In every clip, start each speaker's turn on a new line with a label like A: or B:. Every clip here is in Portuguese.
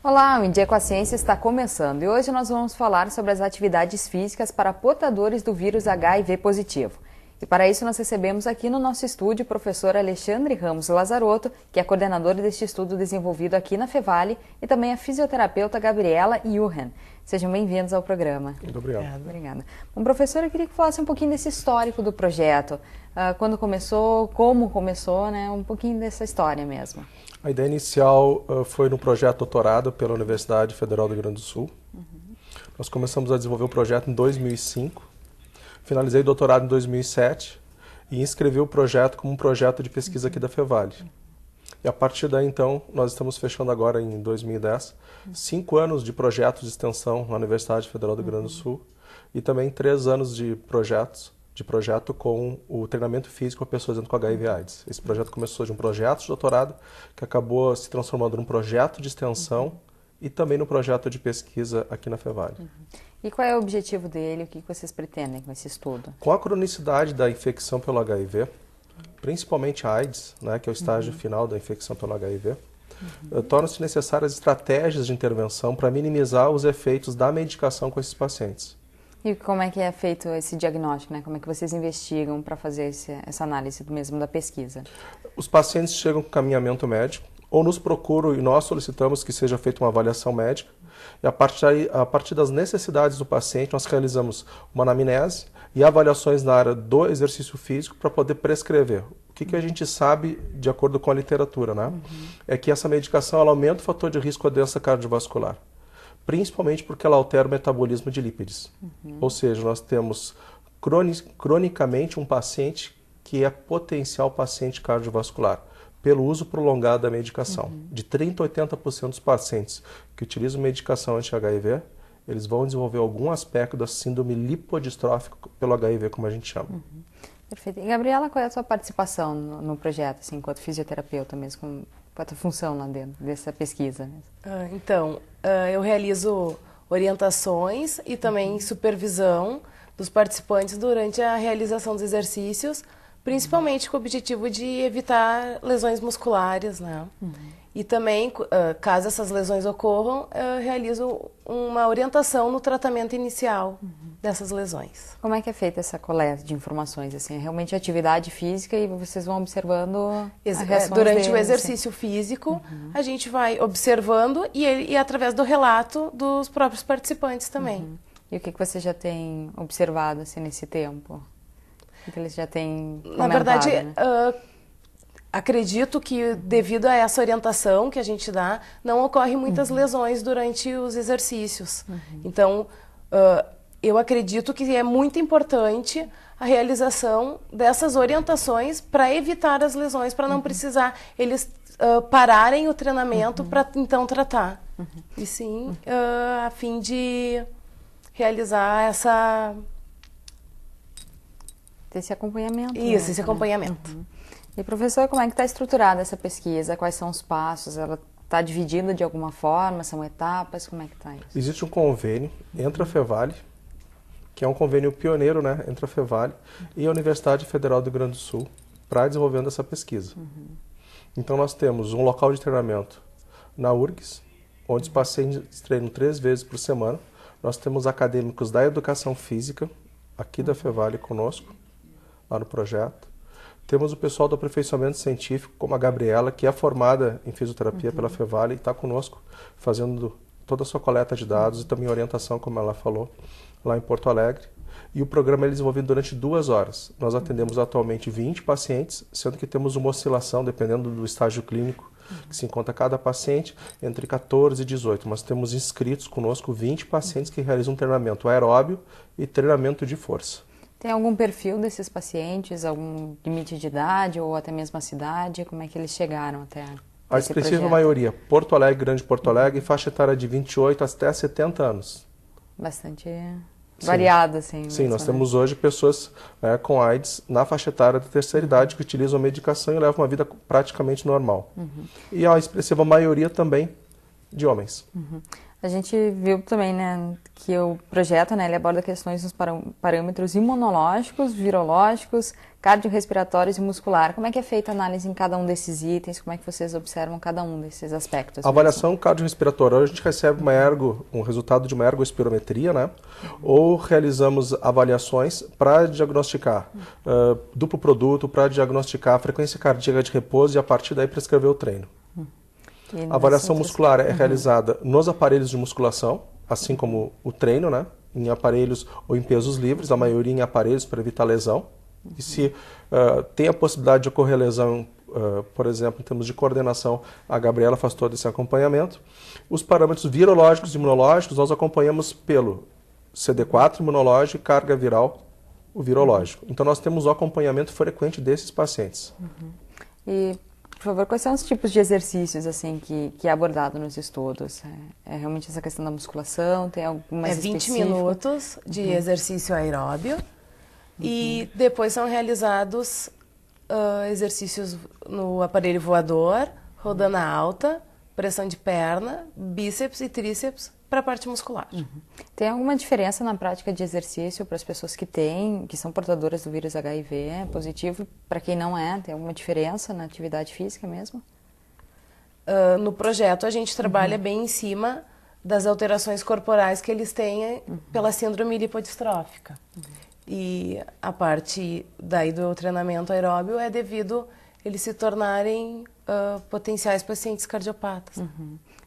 A: Olá, o Em Dia com a Ciência está começando e hoje nós vamos falar sobre as atividades físicas para portadores do vírus HIV positivo. E para isso nós recebemos aqui no nosso estúdio o professor Alexandre Ramos Lazarotto, que é coordenador deste estudo desenvolvido aqui na Fevale, e também a fisioterapeuta Gabriela Yuhen. Sejam bem-vindos ao programa.
B: Muito obrigado.
A: Obrigada. Bom, professor, eu queria que falasse um pouquinho desse histórico do projeto. Quando começou, como começou, né? Um pouquinho dessa história mesmo.
B: A ideia inicial foi no projeto doutorado pela Universidade Federal do Rio Grande do Sul. Nós começamos a desenvolver o projeto em 2005. Finalizei o doutorado em 2007 e inscrevi o projeto como um projeto de pesquisa aqui da Fevale. E a partir daí, então, nós estamos fechando agora em 2010, 5 anos de projetos de extensão na Universidade Federal do Rio Grande do Sul e também 3 anos de projeto com o treinamento físico a pessoas com HIV/AIDS. Esse projeto começou de um projeto de doutorado que acabou se transformando num projeto de extensão e também no projeto de pesquisa aqui na Fevale.
A: E qual é o objetivo dele? O que vocês pretendem com esse estudo?
B: Com a cronicidade da infecção pelo HIV, principalmente a AIDS, né, que é o estágio final da infecção pelo HIV, tornam-se necessárias estratégias de intervenção para minimizar os efeitos da medicação com esses pacientes.
A: E como é que é feito esse diagnóstico, né? Como é que vocês investigam para fazer essa análise mesmo da pesquisa?
B: Os pacientes chegam com caminhamento médico ou nos procuram e nós solicitamos que seja feita uma avaliação médica. E a partir das necessidades do paciente, nós realizamos uma anamnese e avaliações na área do exercício físico para poder prescrever. O que a gente sabe, de acordo com a literatura, né? É que essa medicação ela aumenta o fator de risco à doença cardiovascular, principalmente porque ela altera o metabolismo de lípides. Ou seja, nós temos cronicamente um paciente que é potencial paciente cardiovascular, pelo uso prolongado da medicação. De 30% a 80% dos pacientes que utilizam medicação anti-HIV, eles vão desenvolver algum aspecto da síndrome lipodistrófica pelo HIV, como a gente chama.
A: Perfeito. E, Gabriela, qual é a sua participação no projeto, assim, enquanto fisioterapeuta mesmo? Qual é a tua função lá dentro dessa pesquisa?
C: Eu realizo orientações e também supervisão dos participantes durante a realização dos exercícios, principalmente com o objetivo de evitar lesões musculares, né? E também, caso essas lesões ocorram, eu realizo uma orientação no tratamento inicial dessas lesões.
A: Como é que é feita essa coleta de informações? Assim, é realmente atividade física e vocês vão observando as reações
C: durante
A: deles,
C: o exercício físico, a gente vai observando e através do relato dos próprios participantes também.
A: E o que você já tem observado assim, nesse tempo? O que eles já têm comentado?
C: Na verdade,
A: né?
C: Acredito que devido a essa orientação que a gente dá, não ocorrem muitas lesões durante os exercícios. Então, eu acredito que é muito importante a realização dessas orientações para evitar as lesões, para não precisar eles pararem o treinamento para então tratar. E sim, a fim de realizar
A: Esse acompanhamento.
C: Isso, esse acompanhamento.
A: E, professor, como é que está estruturada essa pesquisa? Quais são os passos? Ela está dividida de alguma forma? São etapas? Como é que está isso?
B: Existe um convênio entre a Fevale, que é um convênio pioneiro, né, entre a Fevale e a Universidade Federal do Rio Grande do Sul, para desenvolvendo essa pesquisa. Então, nós temos um local de treinamento na URGS, onde os pacientes treinam 3 vezes por semana. Nós temos acadêmicos da educação física, aqui da Fevale conosco, lá no projeto. Temos o pessoal do aperfeiçoamento científico, como a Gabriela, que é formada em fisioterapia pela Fevale e está conosco, fazendo toda a sua coleta de dados e também orientação, como ela falou, lá em Porto Alegre. E o programa é desenvolvido durante 2 horas. Nós atendemos atualmente 20 pacientes, sendo que temos uma oscilação, dependendo do estágio clínico que se encontra cada paciente, entre 14 e 18. Mas temos inscritos conosco 20 pacientes que realizam treinamento aeróbio e treinamento de força.
A: Tem algum perfil desses pacientes, algum limite de idade ou até mesmo a cidade? Como é que eles chegaram até
B: a expressiva maioria, Porto Alegre, Grande Porto Alegre, faixa etária de 28 até 70 anos.
A: Bastante variado, assim.
B: Sim, nós temos hoje pessoas com AIDS na faixa etária da terceira idade que utilizam a medicação e levam uma vida praticamente normal. E a expressiva maioria também de homens.
A: A gente viu também, né, que o projeto, né, ele aborda questões nos parâmetros imunológicos, virológicos, cardiorrespiratórios e muscular. Como é que é feita a análise em cada um desses itens? Como é que vocês observam cada um desses aspectos?
B: A avaliação cardiorrespiratória, a gente recebe um resultado de uma ergoespirometria, né? Ou realizamos avaliações para diagnosticar duplo produto, para diagnosticar a frequência cardíaca de repouso e a partir daí prescrever o treino. A avaliação muscular é realizada nos aparelhos de musculação, assim como o treino, né? Em aparelhos ou em pesos livres, a maioria em aparelhos para evitar lesão. E se tem a possibilidade de ocorrer lesão, por exemplo, em termos de coordenação, a Gabriela faz todo esse acompanhamento. Os parâmetros virológicos e imunológicos nós acompanhamos pelo CD4 imunológico e carga viral, o virológico. Então nós temos o acompanhamento frequente desses pacientes.
A: E, por favor, quais são os tipos de exercícios assim que é abordado nos estudos? É realmente essa questão da musculação? Tem algumas
C: 20 minutos de exercício aeróbio e depois são realizados exercícios no aparelho voador, rodana alta, pressão de perna, bíceps e tríceps para a parte muscular.
A: Tem alguma diferença na prática de exercício para as pessoas que são portadoras do vírus HIV positivo? Para quem não é, tem alguma diferença na atividade física mesmo?
C: No projeto a gente trabalha bem em cima das alterações corporais que eles têm pela síndrome lipodistrófica. E a parte daí do treinamento aeróbio é devido eles se tornarem potenciais pacientes cardiopatas.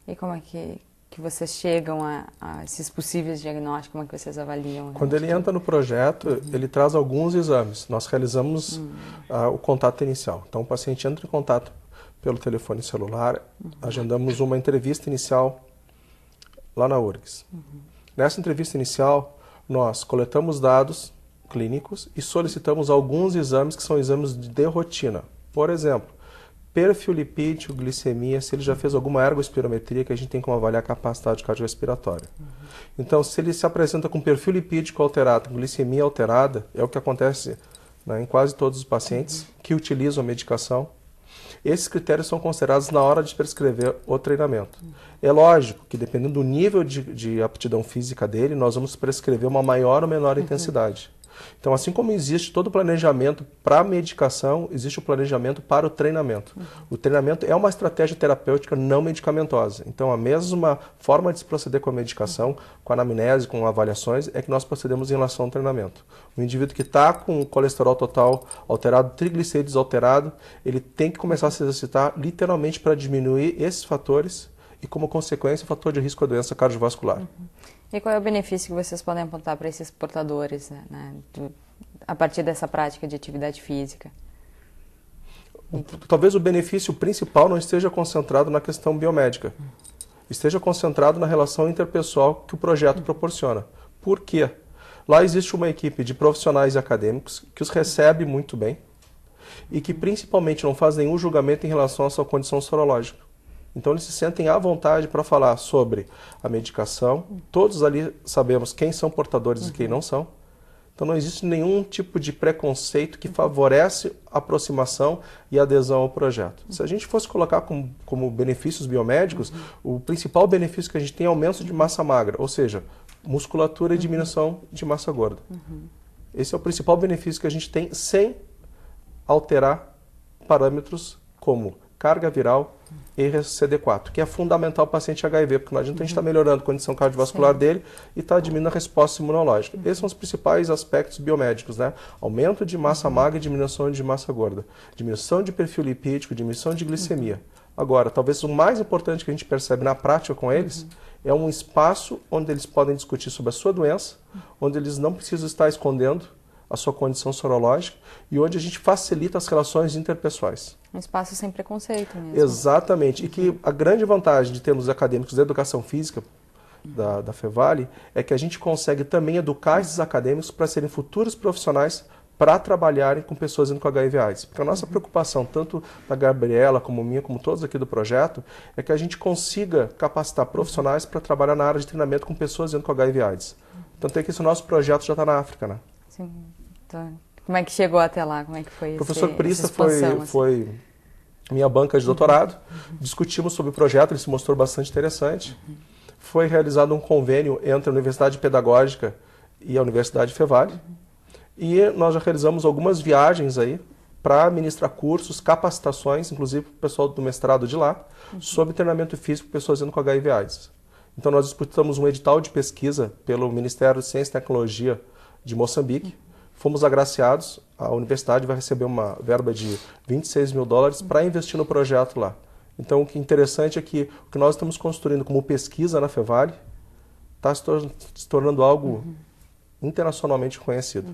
A: E como é que vocês chegam a esses possíveis diagnósticos, como é que vocês avaliam?
B: Quando ele entra no projeto, ele traz alguns exames. Nós realizamos o contato inicial. Então, o paciente entra em contato pelo telefone celular, agendamos uma entrevista inicial lá na URGS. Nessa entrevista inicial, nós coletamos dados clínicos e solicitamos alguns exames que são exames de rotina. Por exemplo, perfil lipídico, glicemia, se ele já fez alguma ergoespirometria, que a gente tem como avaliar a capacidade cardiorrespiratória. Então, se ele se apresenta com perfil lipídico alterado, glicemia alterada, é o que acontece, né, em quase todos os pacientes que utilizam a medicação, esses critérios são considerados na hora de prescrever o treinamento. É lógico que, dependendo do nível de aptidão física dele, nós vamos prescrever uma maior ou menor intensidade. Então, assim como existe todo o planejamento para a medicação, existe o planejamento para o treinamento. O treinamento é uma estratégia terapêutica não medicamentosa. Então, a mesma forma de se proceder com a medicação, com a anamnese, com avaliações, é que nós procedemos em relação ao treinamento. O indivíduo que está com colesterol total alterado, triglicéridos alterado, ele tem que começar a se exercitar literalmente para diminuir esses fatores e, como consequência, o fator de risco à doença cardiovascular.
A: E qual é o benefício que vocês podem apontar para esses portadores, né, a partir dessa prática de atividade física?
B: Talvez o benefício principal não esteja concentrado na questão biomédica, esteja concentrado na relação interpessoal que o projeto proporciona. Por quê? Lá existe uma equipe de profissionais e acadêmicos que os recebe muito bem e que principalmente não faz nenhum julgamento em relação à sua condição sorológica. Então eles se sentem à vontade para falar sobre a medicação. Todos ali sabemos quem são portadores e quem não são. Então não existe nenhum tipo de preconceito que favorece a aproximação e adesão ao projeto. Se a gente fosse colocar como benefícios biomédicos, o principal benefício que a gente tem é aumento de massa magra, ou seja, musculatura e diminuição de massa gorda. Esse é o principal benefício que a gente tem sem alterar parâmetros como carga viral e CD4, que é fundamental para o paciente HIV, porque não adianta a gente estar melhorando a condição cardiovascular dele e estar diminuindo a resposta imunológica. Esses são os principais aspectos biomédicos, né? Aumento de massa magra e diminuição de massa gorda. Diminuição de perfil lipídico, diminuição de glicemia. Agora, talvez o mais importante que a gente percebe na prática com eles é um espaço onde eles podem discutir sobre a sua doença, onde eles não precisam estar escondendo a sua condição sorológica e onde a gente facilita as relações interpessoais.
A: Um espaço sem preconceito mesmo.
B: Exatamente. E que a grande vantagem de termos acadêmicos da educação física da Fevale é que a gente consegue também educar esses acadêmicos para serem futuros profissionais para trabalharem com pessoas indo com HIV/AIDS. Porque a nossa preocupação, tanto da Gabriela como minha, como todos aqui do projeto, é que a gente consiga capacitar profissionais para trabalhar na área de treinamento com pessoas indo com HIV/AIDS. Tanto é que esse nosso projeto já está na África, né?
A: Sim. Então, como é que chegou até lá? Como é que foi
B: o professor Prista
A: expansão,
B: foi minha banca de doutorado. Discutimos sobre o projeto, ele se mostrou bastante interessante. foi realizado um convênio entre a Universidade Pedagógica e a Universidade Fevale. E nós já realizamos algumas viagens aí para ministrar cursos, capacitações, inclusive para o pessoal do mestrado de lá, sobre treinamento físico para pessoas com HIV/AIDS. Então nós disputamos um edital de pesquisa pelo Ministério de Ciência e Tecnologia de Moçambique. Fomos agraciados, a universidade vai receber uma verba de $26 mil para investir no projeto lá. Então o que é interessante é que o que nós estamos construindo como pesquisa na Fevale está se tornando algo internacionalmente conhecido.